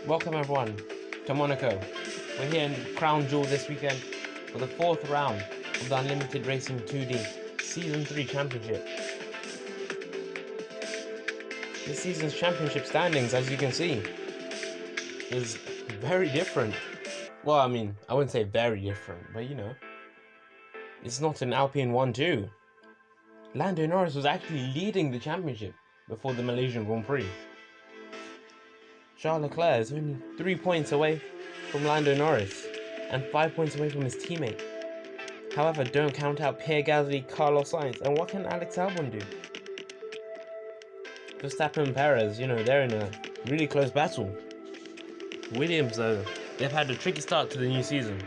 Welcome everyone to Monaco. We're here in Crown Jewel this weekend for the fourth round of the Unlimited Racing 2D Season 3 Championship. This season's championship standings, as you can see, is very different. Well, I mean, I wouldn't say very different, but it's not an Alpine 1-2. Lando Norris was actually leading the championship before the Malaysian Grand Prix. Charles Leclerc is only 3 points away from Lando Norris and 5 points away from his teammate. However, don't count out Pierre Gasly, Carlos Sainz, and what can Alex Albon do? Verstappen and Perez, they're in a really close battle. Williams, though, they've had a tricky start to the new season.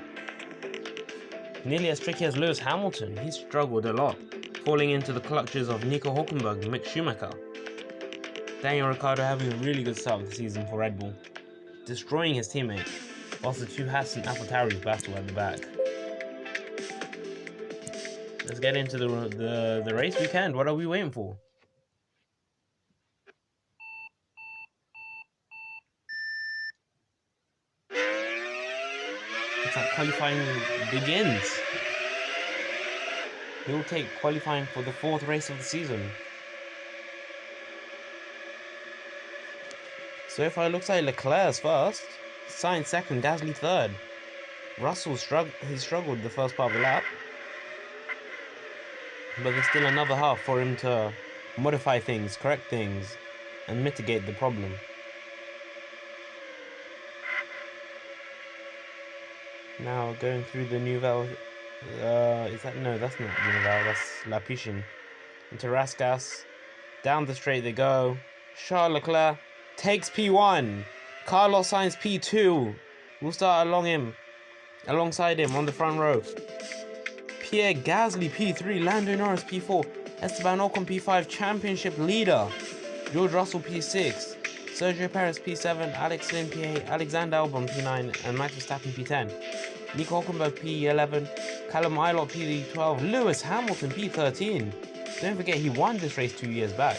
Nearly as tricky as Lewis Hamilton, he's struggled a lot, falling into the clutches of Nico Hülkenberg and Mick Schumacher. Daniel Ricciardo having a really good start of the season for Red Bull, destroying his teammate, whilst the two Haas and AlphaTauris battle at the back. Let's get into the race weekend. What are we waiting for? It's like qualifying begins. He'll take qualifying for the fourth race of the season. So far, it looks like Leclerc's first, Sainz second, Gasly third. Russell struggled the first part of the lap, but there's still another half for him to modify things, correct things, and mitigate the problem. Now going through the Nouvelle, that's not Nouvelle, that's La Piscine. Into Rascasse, down the straight they go. Charles Leclerc takes P1. Carlos Sainz P2. We'll start alongside him on the front row. Pierre Gasly P3. Lando Norris P4. Esteban Ocon P5. Championship leader. George Russell P6. Sergio Perez P7. Alex Lynn P8. Alexander Albon P9. And Max Verstappen P10. Nico Hülkenberg P11. Callum Ilott P12. Lewis Hamilton P13. Don't forget he won this race 2 years back.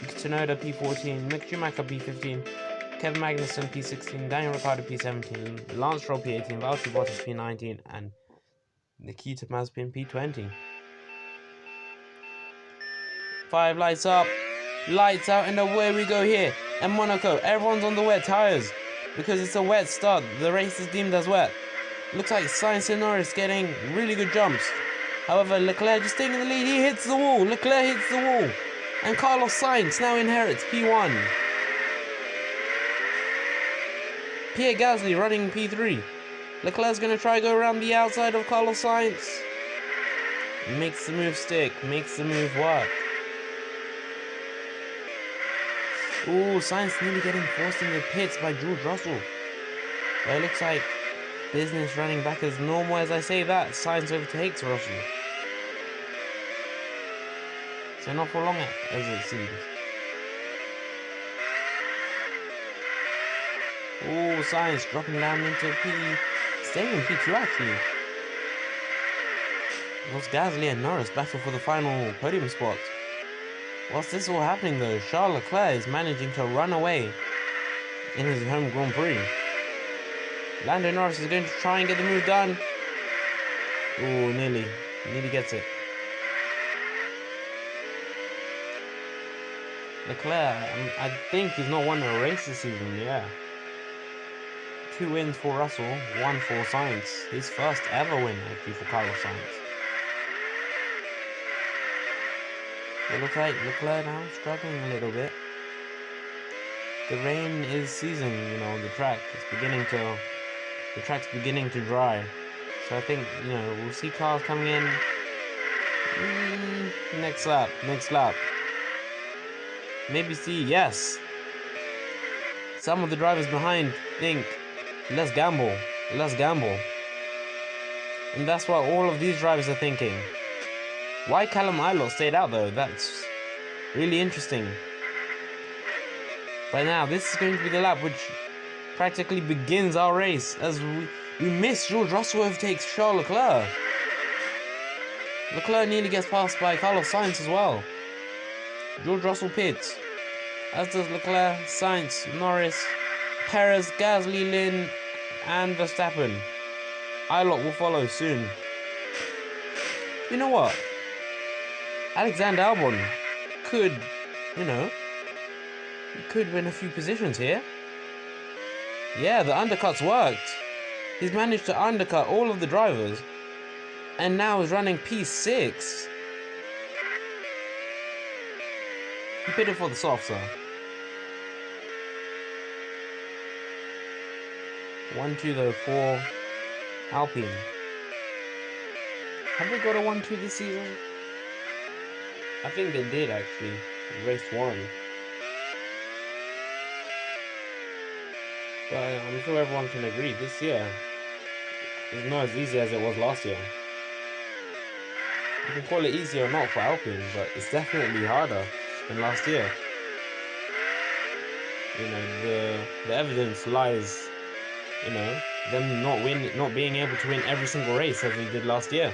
Tsunoda P14, Mick Schumacher P15, Kevin Magnussen P16, Daniel Ricciardo P17, Lance Stroll P18, Valtteri Bottas P19, and Nikita Mazepin P20. 5 lights up, lights out, and away we go here. And Monaco, everyone's on the wet tyres because it's a wet start. The race is deemed as wet. Looks like Sainz and Norris getting really good jumps. However, Leclerc just taking the lead. He hits the wall. Leclerc hits the wall. And Carlos Sainz now inherits P1. Pierre Gasly running P3. Leclerc's going to try to go around the outside of Carlos Sainz. Makes the move stick. Makes the move work. Ooh, Sainz nearly getting forced into the pits by George Russell. But it looks like business running back as normal. As I say that, Sainz overtakes Russell. So not for long as it seems. Oh, Sainz dropping down into P, staying in P2 actually. Whilst Gasly and Norris battle for the final podium spot. Whilst this is all happening though, Charles Leclerc is managing to run away in his home Grand Prix. Lando Norris is going to try and get the move done. Oh, nearly gets it. Leclerc, I think he's not won a race this season, yeah. 2 wins for Russell, 1 for Sainz. His first ever win, actually, for Carlos Sainz. It looks like Leclerc now struggling a little bit. The rain is seizing, the track. The track's beginning to dry. So I think, we'll see cars coming in. Next lap. Maybe see, yes. Some of the drivers behind think, let's gamble. And that's what all of these drivers are thinking. Why Callum Ilott stayed out though? That's really interesting. But now, this is going to be the lap which practically begins our race as we miss George Russell overtakes Charles Leclerc. Leclerc nearly gets passed by Carlos Sainz as well. George Russell pits, as does Leclerc, Sainz, Norris, Perez, Gasly, Lin, and Verstappen. Ilott will follow soon. You know what? Alexander Albon could, could win a few positions here. Yeah, the undercuts worked. He's managed to undercut all of the drivers. And now is running P6. He pitted for the soft, sir. 1-2 though for Alpine. Have they got a 1-2 this season? I think they did actually. Race 1. But I'm sure everyone can agree this year is not as easy as it was last year. You can call it easy or not for Alpine, but it's definitely harder than last year. The evidence lies, them not being able to win every single race as they did last year.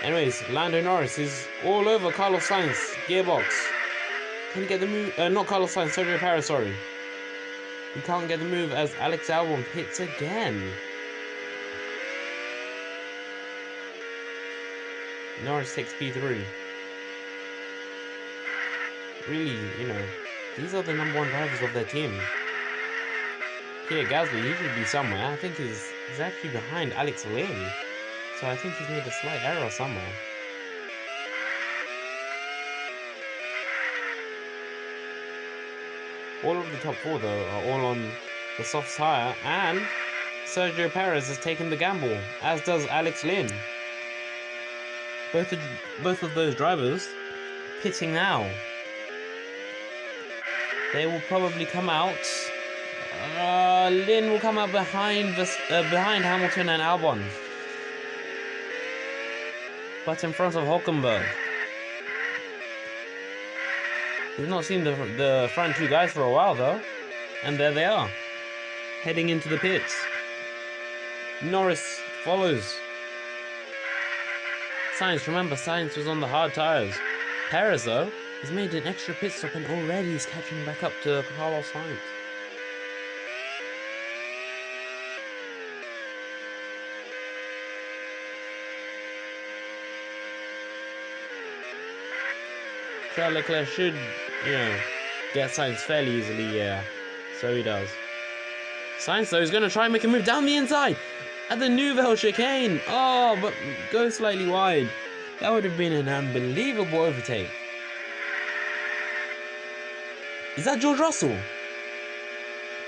Anyways, Lando Norris is all over Carlos Sainz, gearbox. Can he get the move? Not Carlos Sainz, Sergio Perez, sorry. He can't get the move as Alex Albon hits again. Norris takes P3. Really, these are the number 1 drivers of their team. Pierre Gasly, he should be somewhere. I think he's actually behind Alex Lin. So I think he's made a slight error somewhere. All of the top 4 though are all on the soft tire, and Sergio Perez has taken the gamble, as does Alex Lin. Both of those drivers pitting now. They will probably come out. Lin will come out behind Hamilton and Albon, but in front of Hülkenberg. We've not seen the front 2 guys for a while though, and there they are, heading into the pits. Norris follows. Sainz, remember Sainz was on the hard tyres. Perez though, he's made an extra pit stop and already he's catching back up to Carlos Sainz. Charles Leclerc should, get Sainz fairly easily, yeah. So he does. Sainz though is going to try and make a move down the inside at the Nouvelle chicane. Oh, but go slightly wide. That would have been an unbelievable overtake. Is that George Russell?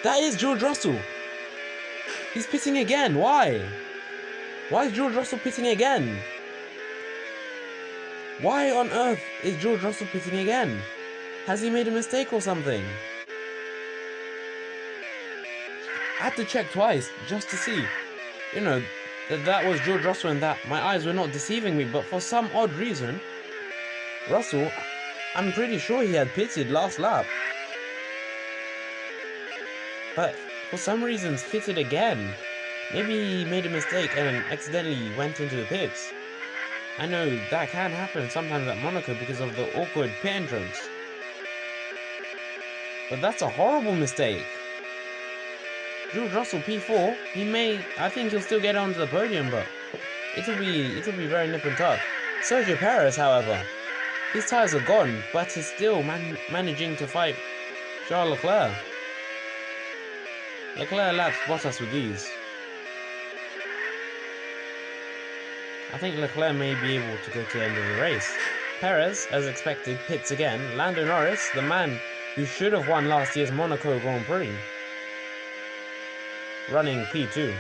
That is George Russell. He's pitting again. Why? Why is George Russell pitting again? Why on earth is George Russell pitting again? Has he made a mistake or something? I had to check twice just to see, that was George Russell and that my eyes were not deceiving me. But for some odd reason, Russell, I'm pretty sure he had pitted last lap. But for some reason, pitted again. Maybe he made a mistake and accidentally went into the pits. I know that can happen sometimes at Monaco because of the awkward pit entrance. But that's a horrible mistake. George Russell P4, I think he'll still get onto the podium, but it'll be very nip and tuck. Sergio Perez, however, his tyres are gone, but he's still managing to fight Charles Leclerc. Leclerc laps Bottas with ease. I think Leclerc may be able to go to the end of the race. Perez, as expected, pits again. Lando Norris, the man who should have won last year's Monaco Grand Prix, running P2.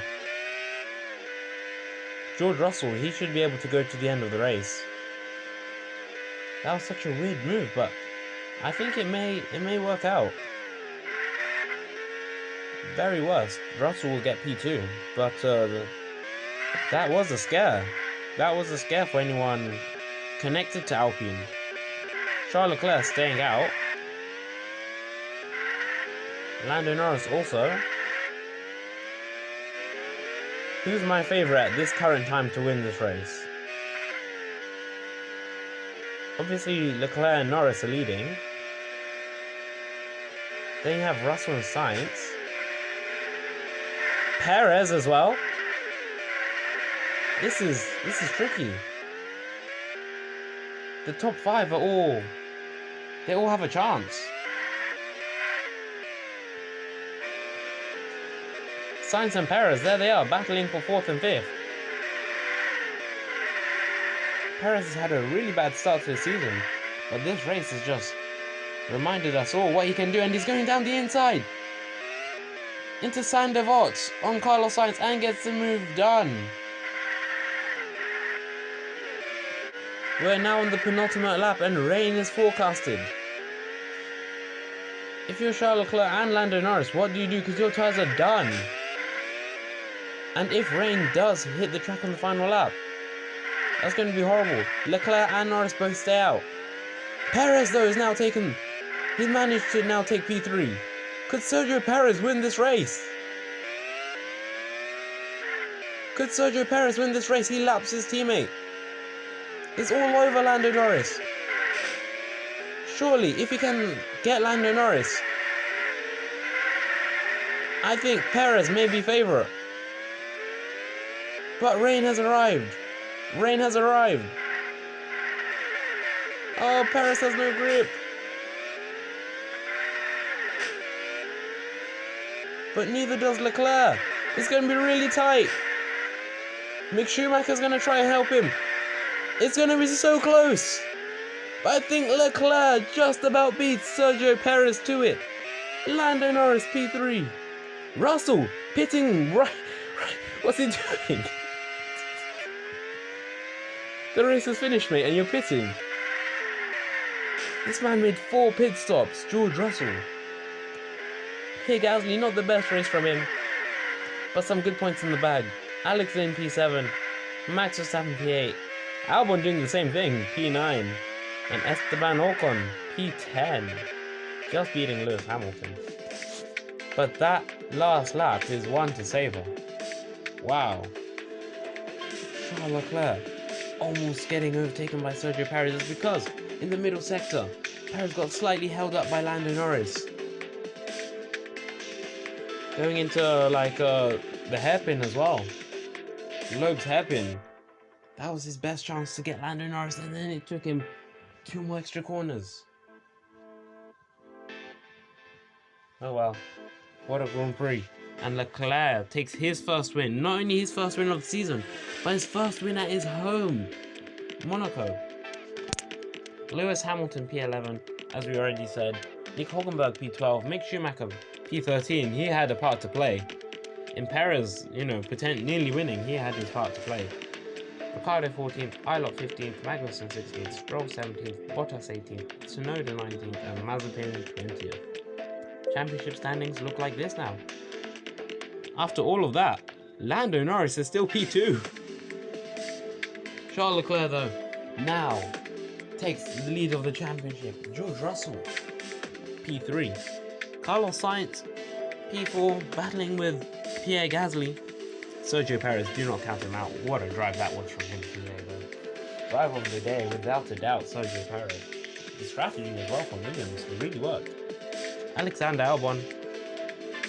George Russell, he should be able to go to the end of the race. That was such a weird move, but I think it may work out. Very worst, Russell will get P2, but that was a scare. That was a scare for anyone connected to Alpine. Charles Leclerc staying out. Lando Norris also. Who's my favourite at this current time to win this race? Obviously, Leclerc and Norris are leading. Then you have Russell and Sainz. Perez as well. This is tricky. The top 5 are they all have a chance. Sainz and Perez, there they are, battling for 4th and 5th. Perez has had a really bad start to the season, but this race has just reminded us all what he can do, and he's going down the inside into Sainz Vort on Carlos Sainz and gets the move done. We're now on the penultimate lap and rain is forecasted. If you're Charles Leclerc and Lando Norris, what do you do? Because your tyres are done. And if rain does hit the track on the final lap, that's going to be horrible. Leclerc and Norris both stay out. Perez, though, is now taken. He's managed to now take P3. Could Sergio Perez win this race? Could Sergio Perez win this race? He laps his teammate. It's all over Lando Norris. Surely, if he can get Lando Norris, I think Perez may be favourite. But rain has arrived. Rain has arrived. Oh, Perez has no grip. But neither does Leclerc. It's going to be really tight. Mick Schumacher's going to try and help him. It's going to be so close. But I think Leclerc just about beats Sergio Perez to it. Lando Norris P3. Russell pitting right. What's he doing? The race is finished, mate, and you're pitting. This man made 4 pit stops, George Russell. Pierre Gasly, not the best race from him, but some good points in the bag. Alex Lynn P7, Max Verstappen P8, Albon doing the same thing, P9, and Esteban Ocon P10, just beating Lewis Hamilton. But that last lap is one to savour. Wow. Charles Leclerc almost getting overtaken by Sergio Perez is because in the middle sector, Perez got slightly held up by Lando Norris. Going into the hairpin as well. Loeb's hairpin. That was his best chance to get Lando Norris, and then it took him 2 more extra corners. Oh well. What a Grand Prix. And Leclerc takes his first win. Not only his first win of the season, but his first win at his home, Monaco. Lewis Hamilton P11, as we already said. Nick Hulkenberg P12. Mick Schumacher P13. He had a part to play. In Perez, nearly winning, he had his part to play. Ricciardo 14th, Ilott 15th, Magnussen 16th, Stroll 17th, Bottas 18th, Tsunoda 19th, and Mazepin 20th. Championship standings look like this now. After all of that, Lando Norris is still P2. Charles Leclerc, though, now takes the lead of the championship. George Russell, P3. Carlos Sainz, P4, battling with Pierre Gasly. Sergio Perez, do not count him out. What a drive that was from him today, though. Drive of the day, without a doubt, Sergio Perez. The strategy as well from Williams really worked. Alexander Albon,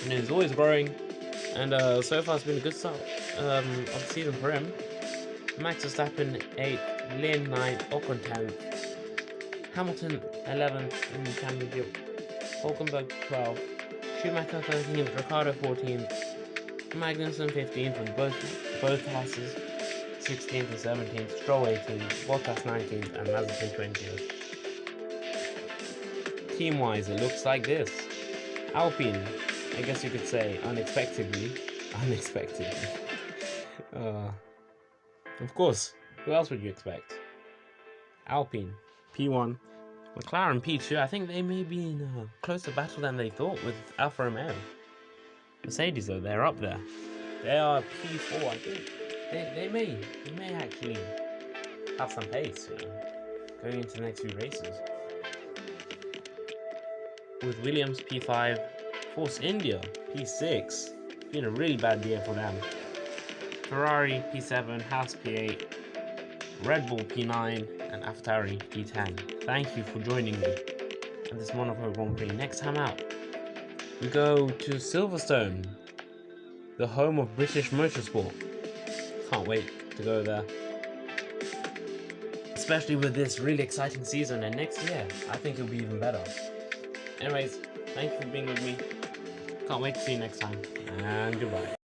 is always growing, and so far it's been a good start of the season for him. Max Verstappen 8th, Lynn 9th, Ocon 10th, Hamilton 11th in the championship, Hulkenberg 12th, Schumacher 13th, Ricciardo 14th, Magnussen 15th with both passes, 16th and 17th, Stroll 18th, Bottas 19th, and Mazepin 20th. Team-wise, it looks like this. Alpine, I guess you could say unexpectedly. Of course, who else would you expect? Alpine, P1, McLaren P2. I think they may be in a closer battle than they thought with Alfa Romeo. Mercedes, though, they're up there. They are P4, I think. They may actually have some pace, going into the next few races. With Williams P5, Force India P6, been a really bad year for them. Ferrari P7, Haas P8, Red Bull P9, and AlphaTauri P10. Thank you for joining me at this Monaco Grand Prix. Next time out, we go to Silverstone. the home of British motorsport. Can't wait to go there. Especially with this really exciting season, and next year, I think it'll be even better. Anyways, thank you for being with me. Can't wait to see you next time, and goodbye.